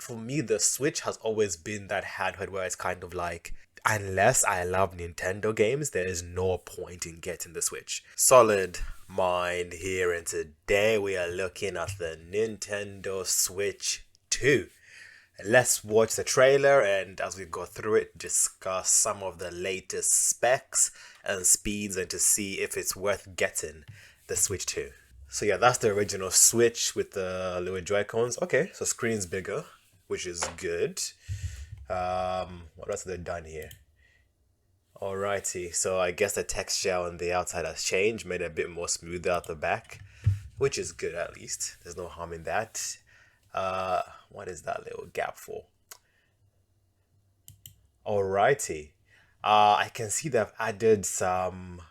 for me, the Switch has always been that handheld where it's kind of like, unless I love Nintendo games, there is no point in getting the Switch. Solid mind here, and today we are looking at the Nintendo Switch 2. Let's watch the trailer and as we go through it, discuss some of the latest specs and speeds and to see if it's worth getting the Switch 2. So yeah, that's the original Switch with the little Joy-Cons. Okay, so screen's bigger, which is good. What else have they done here? Alrighty, so I guess the texture on the outside has changed, made it a bit more smoother at the back, which is good at least. There's no harm in that. What is that little gap for? Alrighty. I can see they've added some,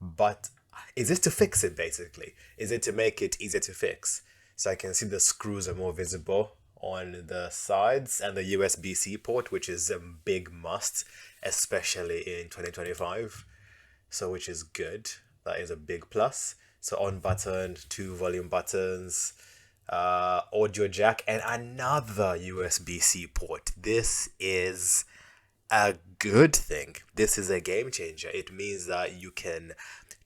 but is this to fix it basically? Is it to make it easier to fix? So I can see the screws are more visible on the sides and the USB-C port, which is a big must, especially in 2025. So which is good. That is a big plus. So on button, two volume buttons, audio jack, and another USB-C port. This is a good thing. This is a game changer. It means that you can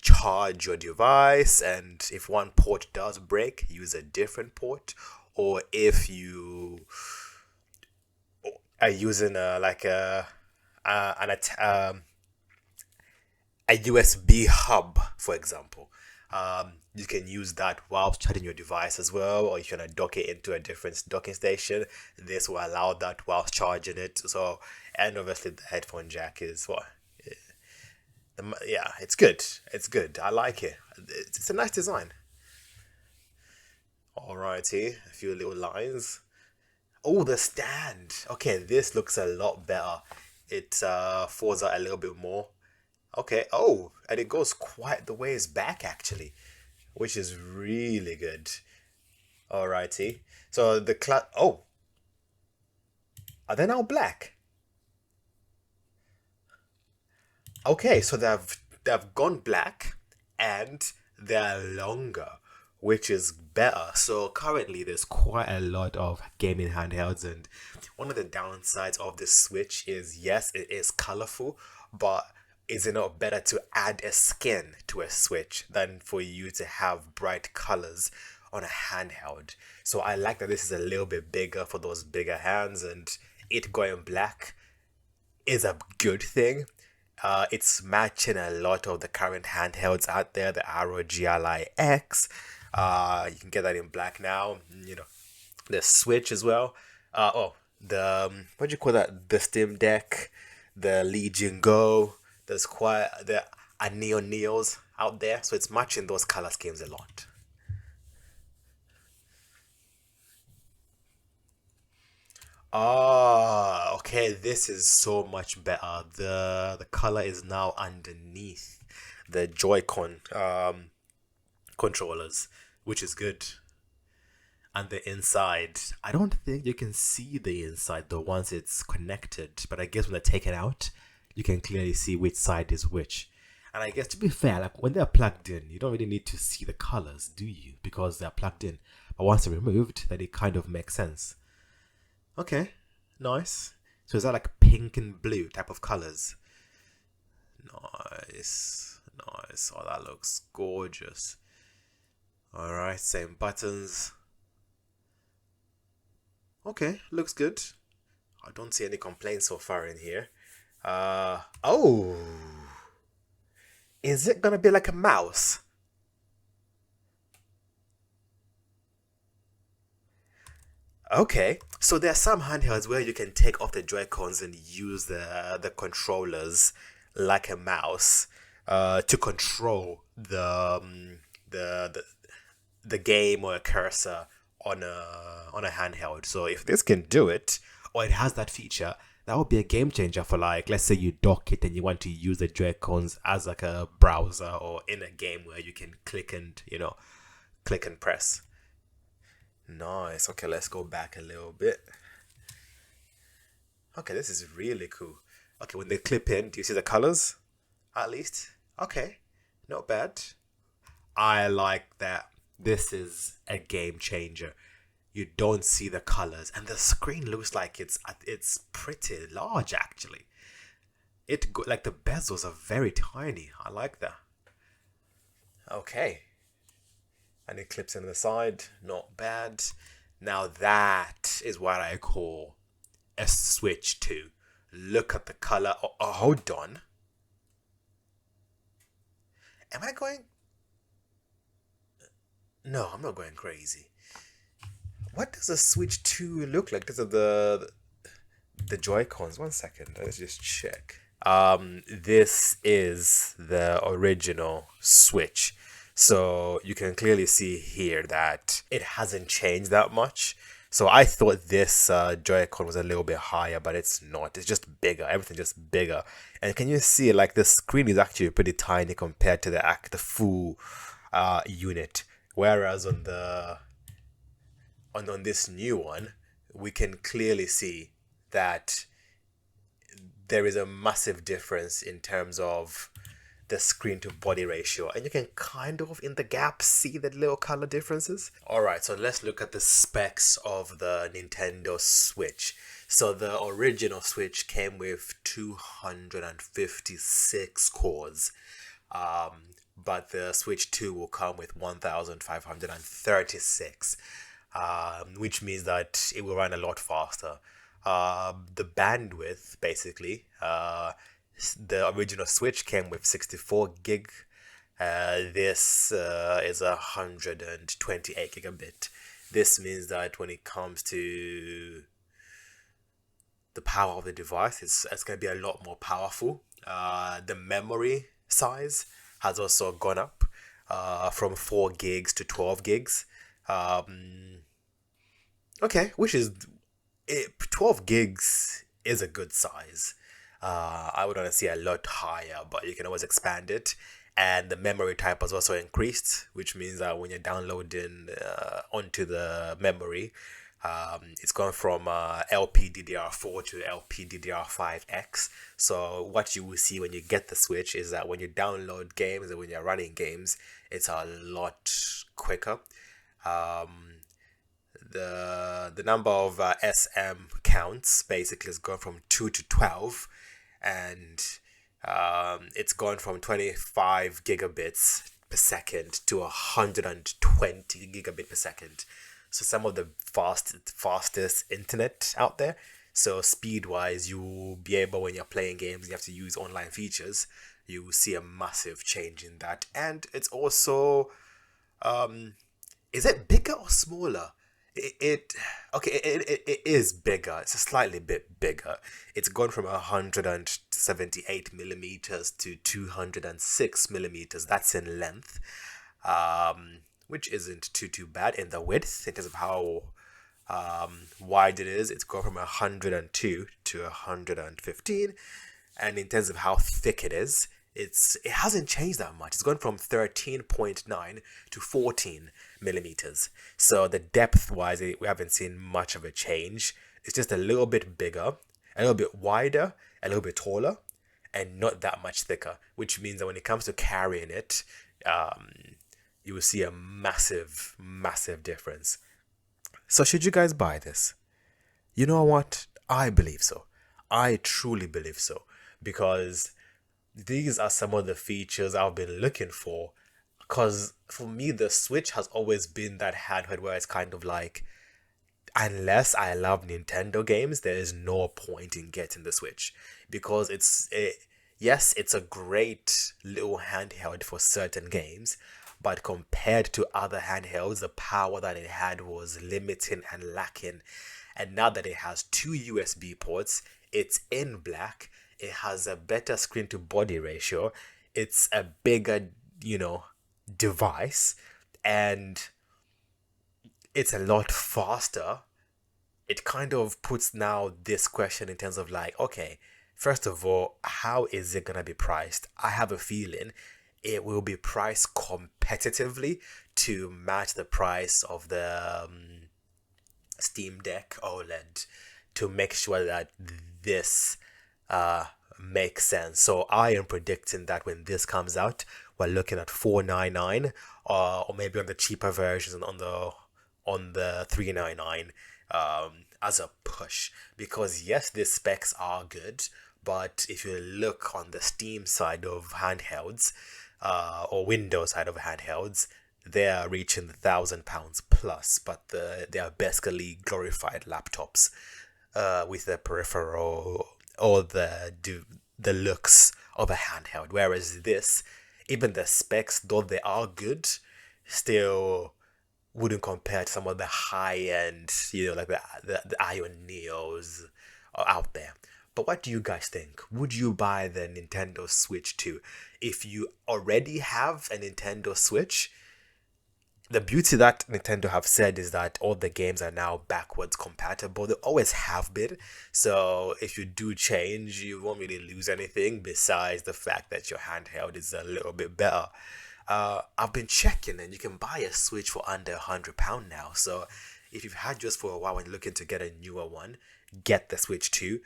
charge your device, and if one port does break, use a different port. Or if you are using a USB hub, for example, you can use that whilst charging your device as well, or you can dock it into a different docking station. This will allow that whilst charging it. So, and obviously the headphone jack is what. Yeah, it's good. It's good. I like it. It's a nice design. Alrighty, a few little lines. Oh, the stand. Okay, this looks a lot better. It falls out a little bit more. Okay. Oh, and it goes quite the ways back actually, which is really good. Alrighty. So the oh, are they now black? Okay, so they've gone black and they're longer, which is better. So currently there's quite a lot of gaming handhelds, and one of the downsides of the Switch is yes, it is colorful, but is it not better to add a skin to a Switch than for you to have bright colors on a handheld? So I like that this is a little bit bigger for those bigger hands, and it going black is a good thing. It's matching a lot of the current handhelds out there, the ROG Ally X. You can get that in black now. You know, the Switch as well. The what do you call that? The Steam Deck, the Legion Go. There's quite the Neos out there, so it's matching those color schemes a lot. Ah, okay, this is so much better. The color is now underneath the Joy-Con controllers, which is good. And the inside, I don't think you can see the inside though once it's connected, but I guess when they're taken out, you can clearly see which side is which. And I guess to be fair, like when they're plugged in, you don't really need to see the colors, do you? Because they're plugged in. But once they're removed, then it kind of makes sense. Okay, nice. So is that like pink and blue type of colors? Nice, nice. Oh, that looks gorgeous. All right, same buttons. Okay, looks good. I don't see any complaints so far in here. Oh, is it gonna be like a mouse? Okay, so there are some handhelds where you can take off the Joy-Cons and use the controllers like a mouse to control the game or a cursor on a handheld. So if this can do it, or it has that feature, that would be a game changer for, like, let's say you dock it and you want to use the Joy-Cons as like a browser or in a game where you can click and click and press. Nice. Okay, let's go back a little bit. Okay, this is really cool. Okay, when they clip in, do you see the colors? At least. Okay, not bad. I like that. This is a game changer. you don't see the colors, and the screen looks like it's pretty large actually. Like the bezels are very tiny. I like that. Okay, and it clips in the side, not bad. Now that is what I call a Switch 2. Look at the color. Oh, hold on. Am I going? No, I'm not going crazy. What does a Switch 2 look like? These are the Joy-Cons. 1 second, let's just check. This is the original Switch. So you can clearly see here that it hasn't changed that much. So I thought this Joy-Con was a little bit higher, but it's not. It's just bigger. Everything's just bigger. And can you see, like, the screen is actually pretty tiny compared to the full unit. Whereas on this new one, we can clearly see that there is a massive difference in terms of the screen to body ratio, and you can kind of in the gap see the little color differences. Alright, so let's look at the specs of the Nintendo Switch. So the original Switch came with 256 cores, but the Switch 2 will come with 1536, which means that it will run a lot faster. The bandwidth, basically, the original Switch came with 64 gig. This is 128 gigabit. This means that when it comes to the power of the device, it's going to be a lot more powerful. The memory size has also gone up from 4 gigs to 12 gigs. Okay, which is 12 gigs is a good size. I would want to see a lot higher, but you can always expand it. And the memory type has also increased, which means that when you're downloading onto the memory, it's gone from LPDDR4 to LPDDR5X. So what you will see when you get the Switch is that when you download games and when you're running games, it's a lot quicker. The number of SM counts basically has gone from 2 to 12, and it's gone from 25 gigabits per second to 120 gigabit per second. So some of the fastest internet out there. So speed wise, you will be able, when you're playing games, you have to use online features, you will see a massive change in that. And it's also is it bigger or smaller? It is bigger. It's a slightly bit bigger. It's gone from 178 millimeters to 206 millimeters. That's in length, which isn't too bad. In the width, in terms of how wide it is, it's gone from 102 to 115, and in terms of how thick it is, it hasn't changed that much. It's gone from 13.9 to 14 millimeters. So the depth wise, we haven't seen much of a change. It's just a little bit bigger, a little bit wider, a little bit taller, and not that much thicker, which means that when it comes to carrying it, you will see a massive difference. So should you guys buy this? You know what? I believe so. I truly believe so, because these are some of the features I've been looking for. Because for me, the Switch has always been that handheld where it's kind of like, unless I love Nintendo games, there is no point in getting the Switch. Because yes, it's a great little handheld for certain games, but compared to other handhelds, the power that it had was limiting and lacking. And now that it has 2 USB ports, it's in black, it has a better screen to body ratio, it's a bigger, device, and it's a lot faster. It kind of puts now this question in terms of like, okay, first of all, how is it gonna be priced? I have a feeling it will be priced competitively to match the price of the Steam Deck OLED, to make sure that this makes sense. So I am predicting that when this comes out, we're looking at $499, or maybe on the cheaper versions on the on the 399 as a push, because yes, the specs are good, but if you look on the Steam side of handhelds, or Windows side of handhelds, they are reaching the £1,000 plus, but they are basically glorified laptops with the peripheral or the looks of a handheld. Whereas this, even the specs, though they are good, still wouldn't compare to some of the high end, like the Ion Neos out there. But what do you guys think? Would you buy the Nintendo Switch 2? If you already have a Nintendo Switch, the beauty that Nintendo have said is that all the games are now backwards compatible. They always have been. So if you do change, you won't really lose anything besides the fact that your handheld is a little bit better. I've been checking, and you can buy a Switch for under £100 now. So if you've had yours for a while and looking to get a newer one, get the Switch 2.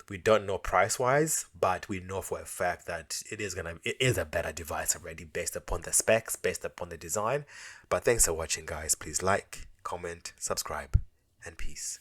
We don't know price wise, but we know for a fact that it is a better device already, based upon the specs, based upon the design. But thanks for watching, guys. Please like, comment, subscribe, and peace.